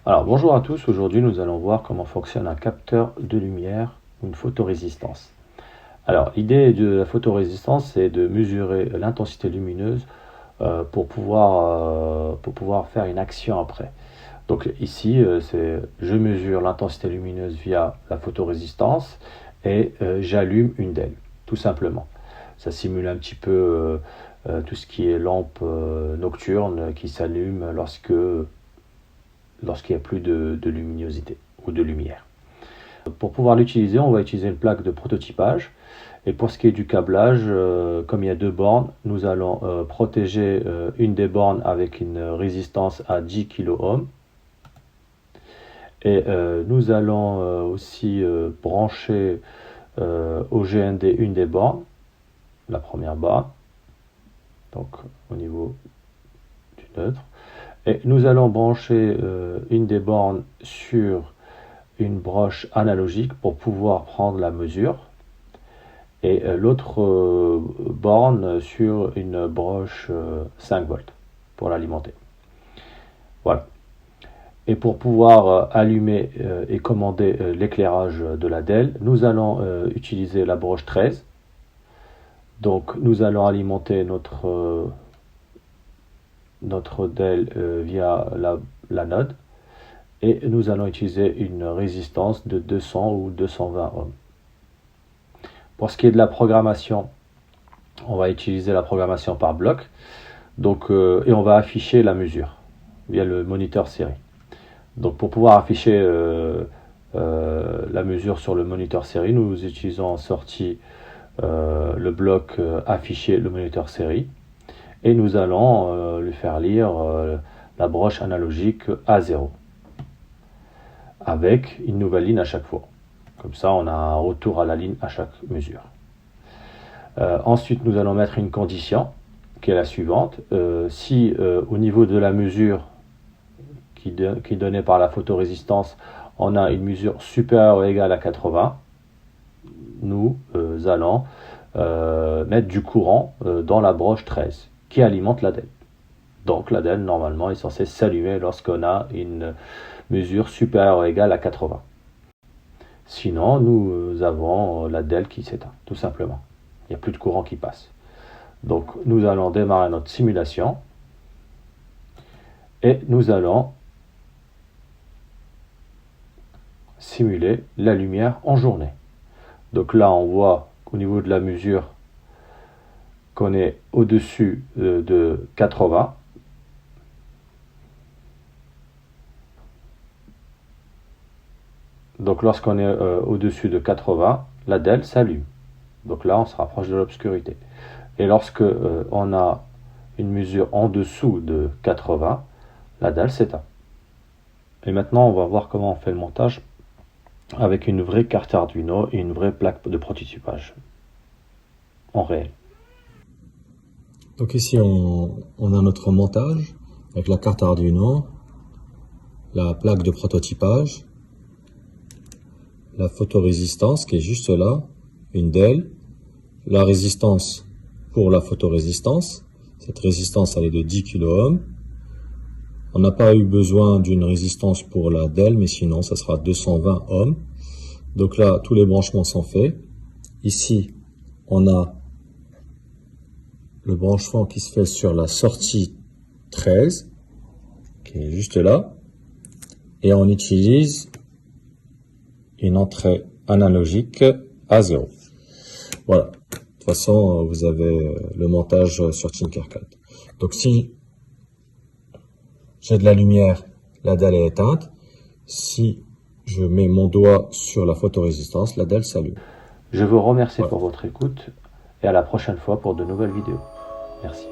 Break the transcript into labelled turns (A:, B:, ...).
A: Alors bonjour à tous, aujourd'hui nous allons voir comment fonctionne un capteur de lumière ou une photorésistance. Alors l'idée de la photorésistance c'est de mesurer l'intensité lumineuse pour pouvoir faire une action après. Donc ici je mesure l'intensité lumineuse via la photorésistance et j'allume une DEL, tout simplement. Ça simule un petit peu tout ce qui est lampe nocturne qui s'allume lorsqu'il n'y a plus de luminosité ou de lumière. Pour pouvoir l'utiliser, on va utiliser une plaque de prototypage. Et pour ce qui est du câblage, comme il y a deux bornes, nous allons protéger une des bornes avec une résistance à 10 kΩ. Et nous allons aussi brancher au GND une des bornes, la première borne, donc au niveau du neutre. Et nous allons brancher une des bornes sur une broche analogique pour pouvoir prendre la mesure et l'autre borne sur une broche 5 volts pour l'alimenter. Voilà. Et pour pouvoir allumer et commander l'éclairage de la DEL, nous allons utiliser la broche 13. Donc nous allons alimenter notre DEL via l'anode et nous allons utiliser une résistance de 200 ou 220 ohms. Pour ce qui est de la programmation, on va utiliser la programmation par bloc donc, et on va afficher la mesure via le moniteur série. Donc pour pouvoir afficher la mesure sur le moniteur série, nous utilisons en sortie le bloc afficher le moniteur série. Et nous allons lui faire lire la broche analogique A0 avec une nouvelle ligne à chaque fois. Comme ça, on a un retour à la ligne à chaque mesure. Ensuite, nous allons mettre une condition qui est la suivante. Si au niveau de la mesure qui est donnée par la photorésistance, on a une mesure supérieure ou égale à 80, nous allons mettre du courant dans la broche 13 qui alimente la DEL. Donc la DEL normalement est censée s'allumer lorsqu'on a une mesure supérieure ou égale à 80. Sinon nous avons la DEL qui s'éteint, tout simplement. Il n'y a plus de courant qui passe. Donc nous allons démarrer notre simulation et nous allons simuler la lumière en journée. Donc là on voit qu'au niveau de la mesure qu'on est au-dessus de 80. Donc lorsqu'on est au-dessus de 80, la DEL s'allume. Donc là on se rapproche de l'obscurité. Et lorsque on a une mesure en dessous de 80, la DEL s'éteint. Et maintenant on va voir comment on fait le montage avec une vraie carte Arduino et une vraie plaque de prototypage en réel.
B: Donc ici on a notre montage avec la carte Arduino, la plaque de prototypage, la photorésistance qui est juste là, une DEL, la résistance pour la photorésistance. Cette résistance elle est de 10 kΩ. On n'a pas eu besoin d'une résistance pour la DEL, mais sinon ça sera 220 ohms. Donc là tous les branchements sont faits. Ici on a le branchement qui se fait sur la sortie 13, qui est juste là, et on utilise une entrée analogique à 0. Voilà. De toute façon, vous avez le montage sur Tinkercad. Donc si j'ai de la lumière, la DEL est éteinte. Si je mets mon doigt sur la photorésistance, la DEL s'allume.
A: Je vous remercie pour votre écoute et à la prochaine fois pour de nouvelles vidéos. Merci.